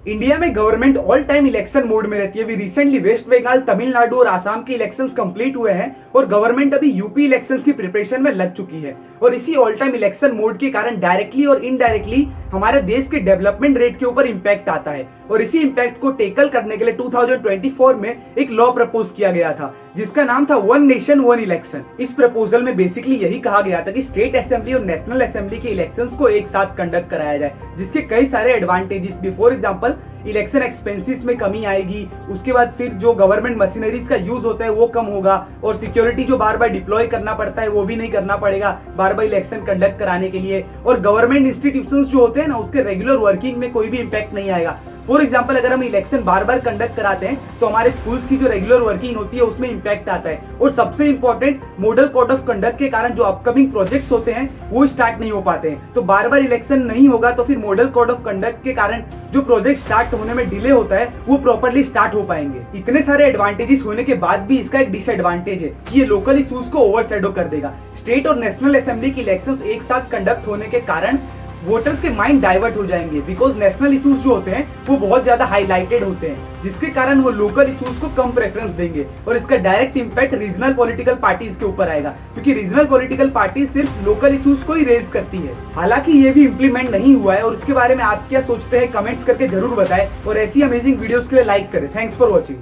India में government all time election mode में रहती है। अभी रिसेंटली वेस्ट बंगाल, तमिलनाडु और आसाम के इलेक्शंस कंप्लीट हुए हैं और गवर्नमेंट अभी यूपी इलेक्शंस की प्रिपरेशन में लग चुकी है। और इसी ऑल टाइम इलेक्शन मोड के कारण डायरेक्टली और इनडायरेक्टली हमारे देश के डेवलपमेंट रेट के ऊपर इंपैक्ट आता है। और इसी इंपैक्ट को टेकल करने के लिए 2024 में एक लॉ प्रपोज किया गया था जिसका नाम था वन नेशन वन इलेक्शन। इस प्रपोजल में बेसिकली यही कहा गया था कि स्टेट असेंबली और नेशनल असेंबली के इलेक्शंस को एक साथ कंडक्ट कराया जाए, जिसके कई सारे एडवांटेजेस भी। फॉर एग्जांपल, इलेक्शन एक्सपेंसेस में कमी आएगी, उसके बाद फिर जो गवर्नमेंट मशीनरीज का यूज होता है वो कम होगा, और सिक्योरिटी जो बार बार डिप्लॉय करना पड़ता है वो भी नहीं करना पड़ेगा बार बार इलेक्शन कंडक्ट कराने के लिए। और गवर्नमेंट इंस्टीट्यूशंस जो होते हैं ना, उसके रेगुलर वर्किंग में कोई भी इंपैक्ट नहीं आएगा। फॉर एग्जाम्पल, अगर हम इलेक्शन बार बार कंडक्ट कराते हैं तो हमारे स्कूल्स की जो रेगुलर वर्किंग होती है उसमें इंपैक्ट आता है। और सबसे important, model code of conduct के कारण जो अपकमिंग प्रोजेक्ट्स होते हैं वो स्टार्ट नहीं हो पाते हैं। तो बार बार इलेक्शन नहीं होगा तो फिर मॉडल कोड ऑफ कंडक्ट के कारण जो प्रोजेक्ट स्टार्ट होने में डिले होता है वो प्रॉपर्ली स्टार्ट हो पाएंगे। इतने सारे एडवांटेजेस होने के बाद भी इसका एक डिसएडवांटेज है कि ये लोकल इश्यूज को ओवरशैडो कर देगा। स्टेट और नेशनल असेंबली की इलेक्शंस एक साथ कंडक्ट होने के कारण वोटर्स के माइंड डाइवर्ट हो जाएंगे, बिकॉज नेशनल इश्यूज जो होते हैं वो बहुत ज्यादा हाईलाइटेड होते हैं, जिसके कारण वो लोकल इश्यूज को कम प्रेफरेंस देंगे। और इसका direct impact regional political parties के ऊपर आएगा, क्योंकि रीजनल पॉलिटिकल पार्टी सिर्फ लोकल इश्यूज को ही रेज करती है। हालांकि ये भी इंप्लीमेंट नहीं हुआ है, और इसके बारे में आप क्या सोचते हैं कमेंट्स करके जरूर बताएं, और ऐसी अमेजिंग वीडियोस के लिए लाइक करें। Thanks for watching.